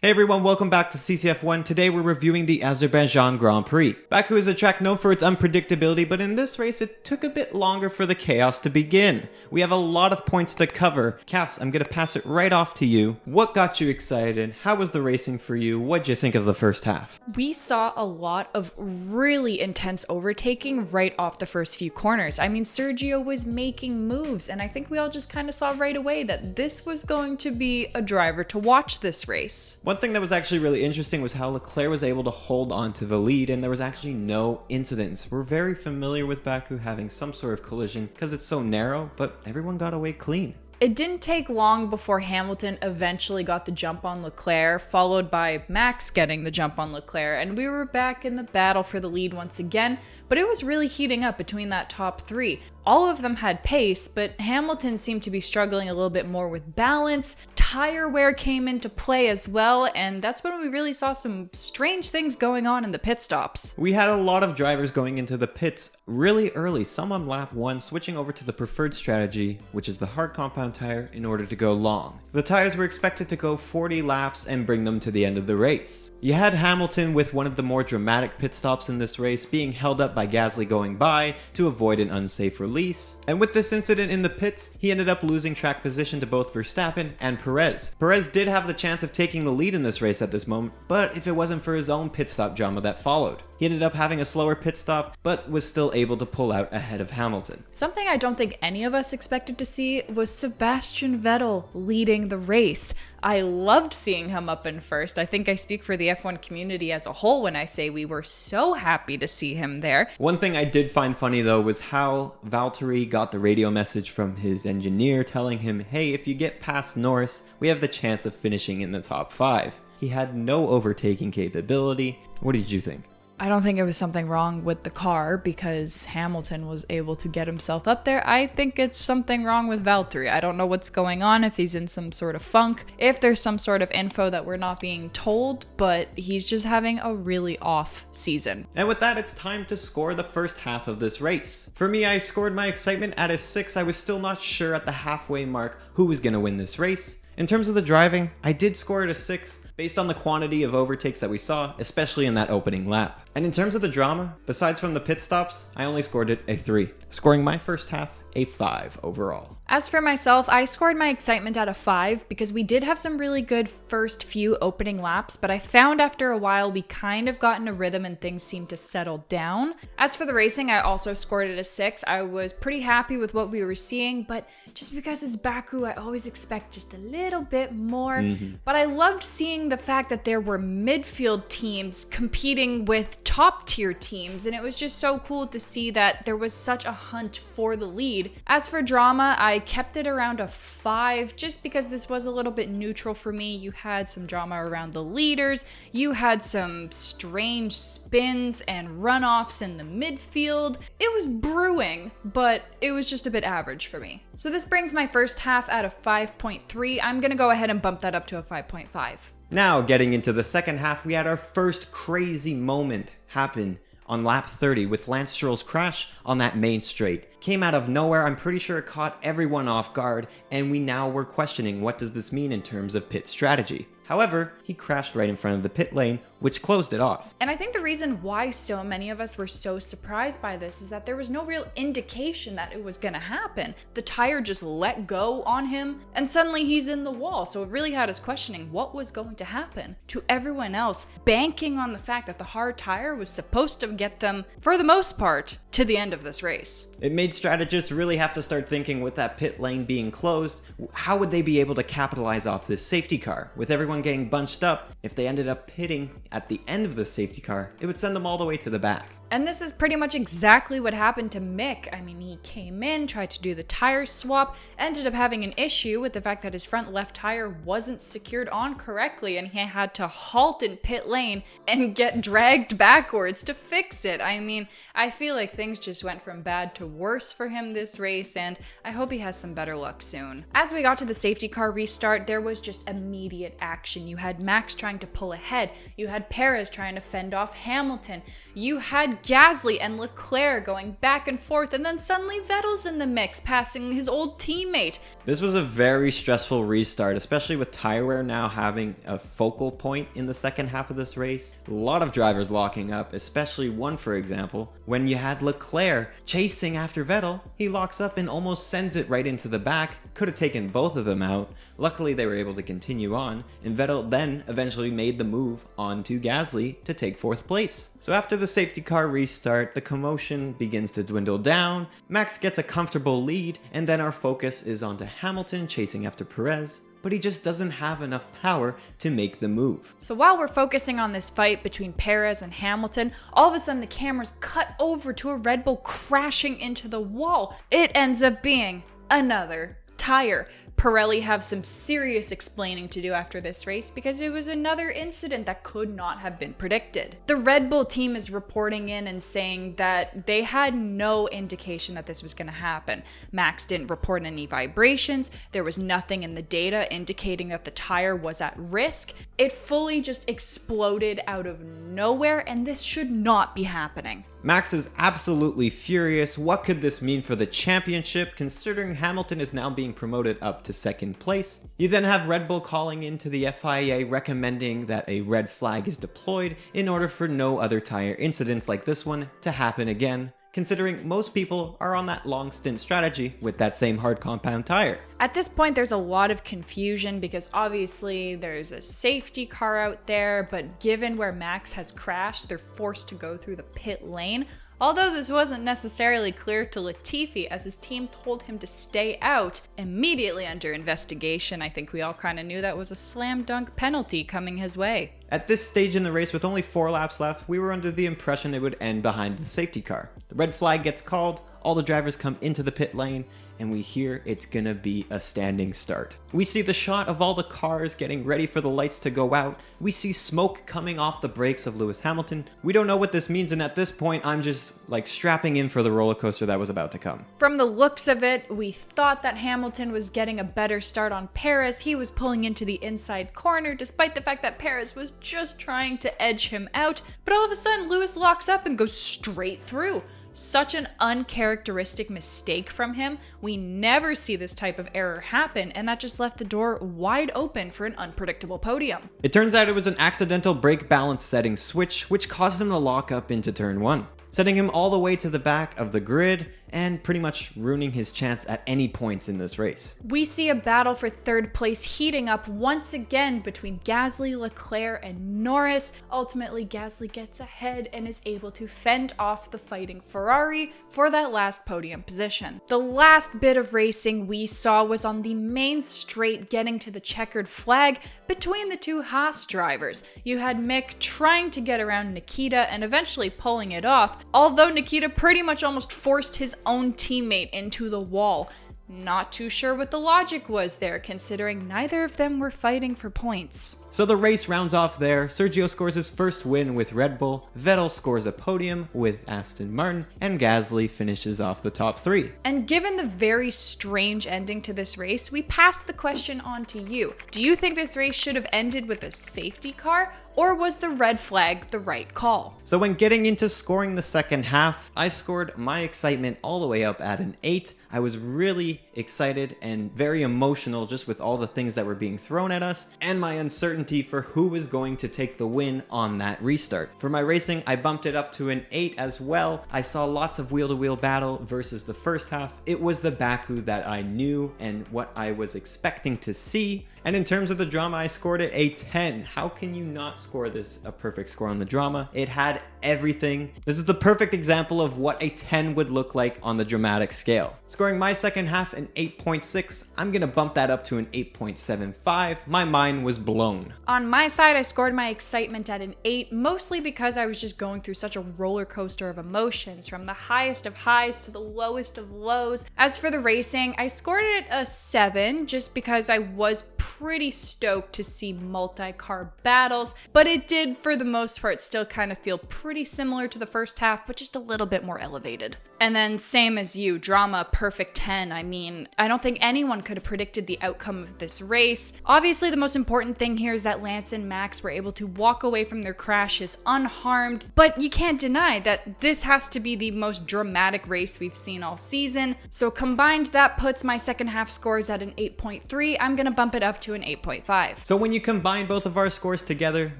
Hey everyone, welcome back to CCF1. Today we're reviewing the Azerbaijan Grand Prix. Baku is a track known for its unpredictability, but in this race it took a bit longer for the chaos to begin. We have a lot of points to cover. Cass, I'm gonna pass it right off to you. What got you excited? How was the racing for you? What'd you think of the first half? We saw a lot of really intense overtaking right off the first few corners. I mean, Sergio was making moves, and I think we all just kind of saw right away that this was going to be a driver to watch this race. One thing that was actually really interesting was how Leclerc was able to hold on to the lead and there was actually no incidents. We're very familiar with Baku having some sort of collision because it's so narrow, but everyone got away clean. It didn't take long before Hamilton eventually got the jump on Leclerc, followed by Max getting the jump on Leclerc, and we were back in the battle for the lead once again, but it was really heating up between that top three. All of them had pace, but Hamilton seemed to be struggling a little bit more with balance. Tire wear came into play as well, and that's when we really saw some strange things going on in the pit stops. We had a lot of drivers going into the pits really early, some on lap 1, switching over to the preferred strategy, which is the hard compound tire, in order to go long. The tires were expected to go 40 laps and bring them to the end of the race. You had Hamilton with one of the more dramatic pit stops in this race, being held up by Gasly going by to avoid an unsafe release. And with this incident in the pits, he ended up losing track position to both Verstappen and Perez. Perez did have the chance of taking the lead in this race at this moment, but if it wasn't for his own pit stop drama that followed. He ended up having a slower pit stop, but was still able to pull out ahead of Hamilton. Something I don't think any of us expected to see was Sebastian Vettel leading the race. I loved seeing him up in first. I think I speak for the F1 community as a whole when I say we were so happy to see him there. One thing I did find funny though was how Valtteri got the radio message from his engineer telling him, hey, if you get past Norris, we have the chance of finishing in the top 5. He had no overtaking capability. What did you think? I don't think it was something wrong with the car because Hamilton was able to get himself up there. I think it's something wrong with Valtteri. I don't know what's going on, if he's in some sort of funk, if there's some sort of info that we're not being told, but he's just having a really off season. And with that, it's time to score the first half of this race. For me, I scored my excitement at a 6. I was still not sure at the halfway mark who was going to win this race. In terms of the driving, I did score it a 6 based on the quantity of overtakes that we saw, especially in that opening lap. And in terms of the drama, besides from the pit stops, I only scored it a 3, scoring my first half a 5 overall. As for myself, I scored my excitement at a 5 because we did have some really good first few opening laps, but I found after a while we kind of got in a rhythm and things seemed to settle down. As for the racing, I also scored it a 6. I was pretty happy with what we were seeing, but just because it's Baku, I always expect just a little bit more. But I loved seeing the fact that there were midfield teams competing with top tier teams, and it was just so cool to see that there was such a hunt for the lead. As for drama, I kept it around a 5 just because this was a little bit neutral for me. You had some drama around the leaders, you had some strange spins and runoffs in the midfield. It was brewing, but it was just a bit average for me. So this brings my first half at a 5.3. I'm gonna go ahead and bump that up to a 5.5. Now, getting into the second half, we had our first crazy moment happen on lap 30 with Lance Stroll's crash on that main straight. Came out of nowhere. I'm pretty sure it caught everyone off guard, and we now were questioning what does this mean in terms of pit strategy. However, he crashed right in front of the pit lane, which closed it off. And I think the reason why so many of us were so surprised by this is that there was no real indication that it was gonna happen. The tire just let go on him, and suddenly he's in the wall. So it really had us questioning what was going to happen. To everyone else, banking on the fact that the hard tire was supposed to get them, for the most part, to the end of this race. It made strategists really have to start thinking, with that pit lane being closed, how would they be able to capitalize off this safety car? With everyone getting bunched up, if they ended up pitting at the end of the safety car, it would send them all the way to the back. And this is pretty much exactly what happened to Mick. I mean, he came in, tried to do the tire swap, ended up having an issue with the fact that his front left tire wasn't secured on correctly, and he had to halt in pit lane and get dragged backwards to fix it. I mean, I feel like things just went from bad to worse for him this race, and I hope he has some better luck soon. As we got to the safety car restart, there was just immediate action. You had Max trying to pull ahead. You had Perez trying to fend off Hamilton. You had had Gasly and Leclerc going back and forth, and then suddenly Vettel's in the mix, passing his old teammate. This was a very stressful restart, especially with tyre wear now having a focal point in the second half of this race. A lot of drivers locking up, especially one, for example, when you had Leclerc chasing after Vettel. He locks up and almost sends it right into the back. Could have taken both of them out. Luckily, they were able to continue on, and Vettel then eventually made the move onto Gasly to take 4th place. So after the safety car restart, the commotion begins to dwindle down, Max gets a comfortable lead, and then our focus is onto Hamilton chasing after Perez, but he just doesn't have enough power to make the move. So while we're focusing on this fight between Perez and Hamilton, all of a sudden the cameras cut over to a Red Bull crashing into the wall. It ends up being another tire. Pirelli have some serious explaining to do after this race because it was another incident that could not have been predicted. The Red Bull team is reporting in and saying that they had no indication that this was going to happen. Max didn't report any vibrations. There was nothing in the data indicating that the tire was at risk. It fully just exploded out of nowhere, and this should not be happening. Max is absolutely furious. What could this mean for the championship, considering Hamilton is now being promoted up to 2nd place? You then have Red Bull calling into the FIA recommending that a red flag is deployed in order for no other tire incidents like this one to happen again, considering most people are on that long stint strategy with that same hard compound tire. At this point, there's a lot of confusion because obviously there's a safety car out there, but given where Max has crashed, they're forced to go through the pit lane. Although this wasn't necessarily clear to Latifi, as his team told him to stay out immediately under investigation. I think we all kind of knew that was a slam dunk penalty coming his way. At this stage in the race, with only 4 laps left, we were under the impression they would end behind the safety car. The red flag gets called, all the drivers come into the pit lane, and we hear it's gonna be a standing start. We see the shot of all the cars getting ready for the lights to go out. We see smoke coming off the brakes of Lewis Hamilton. We don't know what this means, and at this point, I'm just like strapping in for the roller coaster that was about to come. From the looks of it, we thought that Hamilton was getting a better start on Perez. He was pulling into the inside corner, despite the fact that Perez was just trying to edge him out. But all of a sudden, Lewis locks up and goes straight through. Such an uncharacteristic mistake from him. We never see this type of error happen, and that just left the door wide open for an unpredictable podium. It turns out it was an accidental brake balance setting switch, which caused him to lock up into turn 1, setting him all the way to the back of the grid and pretty much ruining his chance at any points in this race. We see a battle for 3rd place heating up once again between Gasly, Leclerc, and Norris. Ultimately, Gasly gets ahead and is able to fend off the fighting Ferrari for that last podium position. The last bit of racing we saw was on the main straight, getting to the checkered flag between the 2 Haas drivers. You had Mick trying to get around Nikita and eventually pulling it off, although Nikita pretty much almost forced his own teammate into the wall. Not too sure what the logic was there, considering neither of them were fighting for points. So the race rounds off there. Sergio scores his first win with Red Bull, Vettel scores a podium with Aston Martin, and Gasly finishes off the top 3. And given the very strange ending to this race, we pass the question on to you. Do you think this race should have ended with a safety car, or was the red flag the right call? So when getting into scoring the second half, I scored my excitement all the way up at an 8. I was really excited and very emotional just with all the things that were being thrown at us and my uncertainty for who was going to take the win on that restart. For my racing, I bumped it up to an 8 as well. I saw lots of wheel-to-wheel battle versus the first half. It was the Baku that I knew and what I was expecting to see. And in terms of the drama, I scored it a 10. How can you not score this a perfect score on the drama? It had everything. This is the perfect example of what a 10 would look like on the dramatic scale. Scoring my second half an 8.6, I'm gonna bump that up to an 8.75. My mind was blown. On my side, I scored my excitement at an 8, mostly because I was just going through such a roller coaster of emotions, from the highest of highs to the lowest of lows. As for the racing, I scored it a 7, just because I was pretty stoked to see multi-car battles, but it did, for the most part, still kind of feel pretty similar to the first half, but just a little bit more elevated. And then same as you, drama, perfect 10. I mean, I don't think anyone could have predicted the outcome of this race. Obviously, the most important thing here is that Lance and Max were able to walk away from their crashes unharmed, but you can't deny that this has to be the most dramatic race we've seen all season. So combined, that puts my second half scores at an 8.3. I'm gonna bump it up to an 8.5. So when you combine both of our scores together,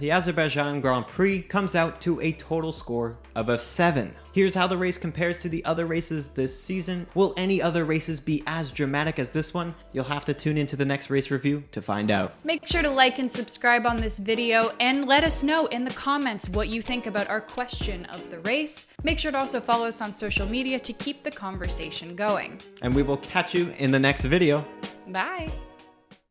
the Azerbaijan Grand Prix comes out to a total score of a 7. Here's how the race compares to the other races this season. Will any other races be as dramatic as this one? You'll have to tune into the next race review to find out. Make sure to like and subscribe on this video and let us know in the comments what you think about our question of the race. Make sure to also follow us on social media to keep the conversation going. And we will catch you in the next video. Bye.